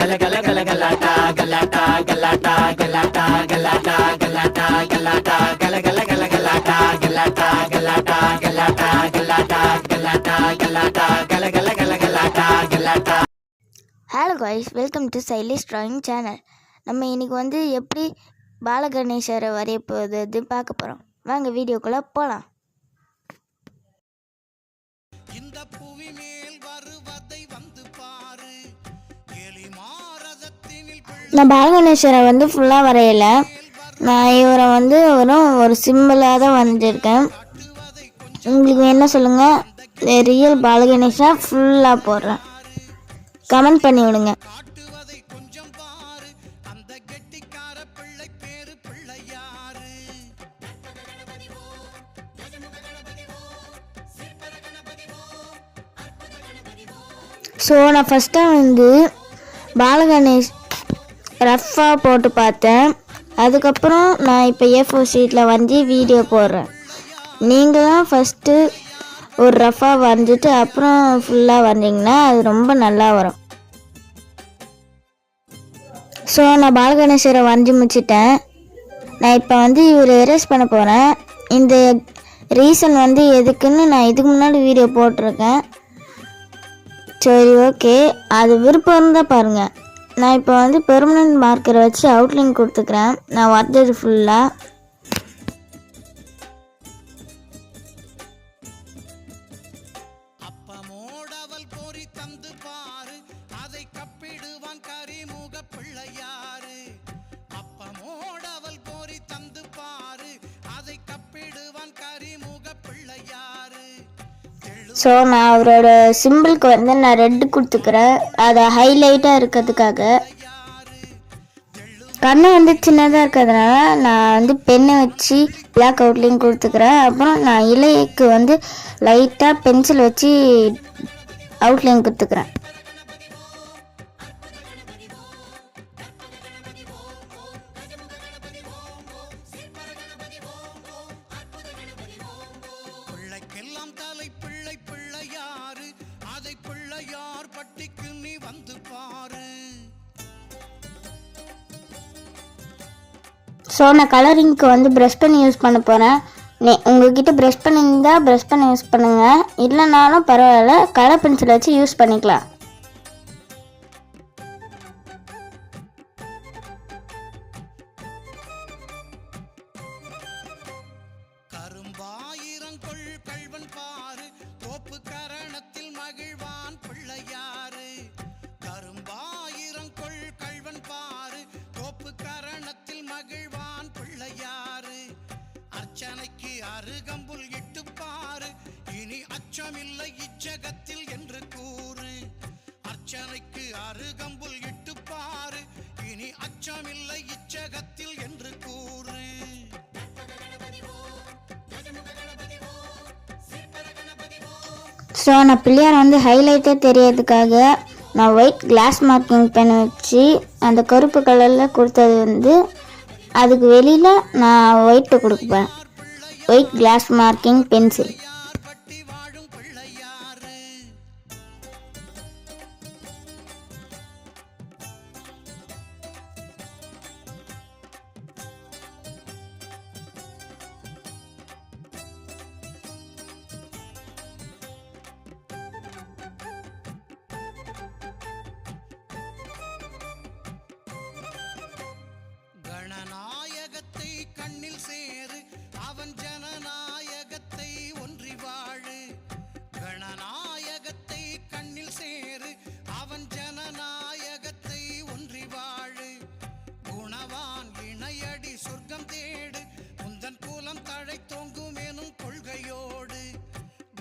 Hello guys, welcome to stylish drawing channel. நம்ம இன்னைக்கு வந்து எப்படி பாலகணேசரை வரைய போகுது பார்க்க போகிறோம். வாங்க வீடியோக்குள்ளே போகலாம். நான் பாலகணேசரை வந்து ஃபுல்லாக வரையலை. நான் இவரை வந்து ஒரு சிம்பிளாக தான் வரைஞ்சிருக்கேன். உங்களுக்கு என்ன சொல்லுங்கள், ரியல் பாலகணேசா ஃபுல்லாக போடுறேன், கமெண்ட் பண்ணி விடுங்க. ஸோ நான் ஃபஸ்ட்டாக வந்து பாலகணேஷ் ரஃப்பாக போட்டு பார்த்தேன். அதுக்கப்புறம் நான் இப்போ A4 ஷீட்டில் வரைஞ்சி வீடியோ போடுறேன். நீங்களும் ஃபஸ்ட்டு ஒரு ரஃப்பாக வரைஞ்சிட்டு அப்புறம் ஃபுல்லாக வரைஞ்சிங்கன்னா அது ரொம்ப நல்லா வரும். ஸோ நான் பாலகணேசரை வரைஞ்சி முடிச்சிட்டேன். நான் இப்போ வந்து இவர் எரேஸ் பண்ண போகிறேன். இந்த ரீசன் வந்து எதுக்குன்னு நான் இதுக்கு முன்னாடி வீடியோ போட்டிருக்கேன். சரி, ஓகே, அது விருப்பம் இருந்தால் பாருங்கள். நான் இப்போ வந்து பெர்மனன்ட் மார்க்கரை வச்சு அவுட்லைன் கொடுத்துக்கிறேன். நான் வரைஞ்சது ஃபுல்லாக. ஸோ நான் அவரோட சிம்பிளுக்கு வந்து நான் ரெட்டு கொடுத்துக்கிறேன், அதை ஹைலைட்டாக இருக்கிறதுக்காக. கண்ணு வந்து சின்னதாக இருக்கிறதுனால நான் வந்து பெண்ணை வச்சு பிளாக் அவுட்லைன் கொடுத்துக்கிறேன். அப்புறம் நான் இலைக்கு வந்து லைட்டாக பென்சில் வச்சு அவுட்லைன் கொடுத்துக்கிறேன். ஸோ நான் கலரிங்க்கு வந்து ப்ரஷ் பண்ணி யூஸ் பண்ண போகிறேன். உங்கள்கிட்ட ப்ரஷ் பண்ணியிருந்தா ப்ரஷ் பண்ணி யூஸ் பண்ணுங்கள், இல்லைனாலும் பரவாயில்ல, கலர் பென்சில் வச்சு யூஸ் பண்ணிக்கலாம். அர்ச்சனைக்கு அருகம்புல் இட்டு பாரு, இனி அச்சமில்லை இச்சகத்தில் என்று கூறு. அர்ச்சனைக்கு அருகம்புல் இட்டு பாரு, இனி அச்சமில்லை இச்சகத்தில் என்று கூறு. ஸோ நான் பிள்ளையார் வந்து ஹைலைட்டே தெரியறதுக்காக நான் ஒயிட் கிளாஸ் மார்க்கிங் பென் வச்சு அந்த கருப்பு கலரில் கொடுத்தது வந்து அதுக்கு வெளியில் நான் ஒயிட்டு கொடுப்பேன், ஒயிட் கிளாஸ் மார்க்கிங் பென்சில். கணநாயகத்தை கண்ணில் சேரு, அவன் ஜனநாயகத்தை ஒன்றி வாழு. கணநாயகத்தை கண்ணில் சேரு, அவன் ஜனநாயகத்தை ஒன்றி வாழு. குணவான் இணையடி சொர்க்கம் தேடு, உந்தன் குலம் தழை தோங்கும் எனும் கொள்கையோடு.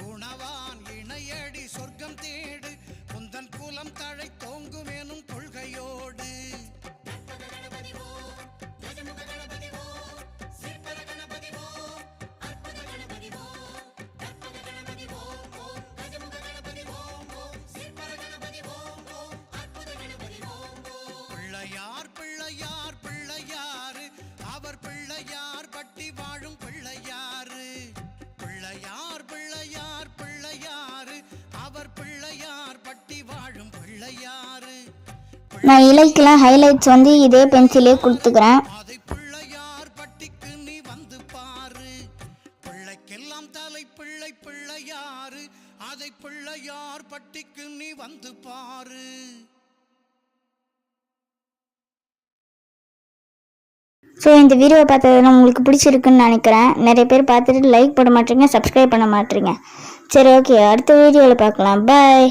குணவான் இணையடி சொர்க்கம் தேடு, உந்தன் குலம் தழை தோங்கும் எனும் கொள்கையோடு. பிள்ளையார் பிள்ளையார் பிள்ளையாரு, அவர் பிள்ளையார் பட்டி வாழும் பிள்ளையாரு. பிள்ளையார் பிள்ளையார் பிள்ளையாரு, அவர் பிள்ளையார் பட்டி வாழும் பிள்ளையாரு. நான் இலைக்கெல்லாம் ஹைலைட்ஸ் வந்து இதே பென்சிலே கொடுத்துக்கிறேன். அதை பிள்ளையார் பட்டிக்கு நீ வந்து பாரு. பிள்ளைக்கெல்லாம் தலை பிள்ளை பிள்ளையாரு. அதை பிள்ளையார் பட்டிக்கு நீ வந்து பாரு. ஸோ இந்த வீடியோ பார்த்ததுன்னா உங்களுக்கு பிடிச்சிருக்குன்னு நினைக்கிறேன். நிறைய பேர் பார்த்துட்டு லைக் போட மாட்டீங்க, சப்ஸ்கிரைப் பண்ண மாட்டீங்க. சரி, ஓகே, அடுத்த வீடியோவில் பார்க்கலாம். பாய்.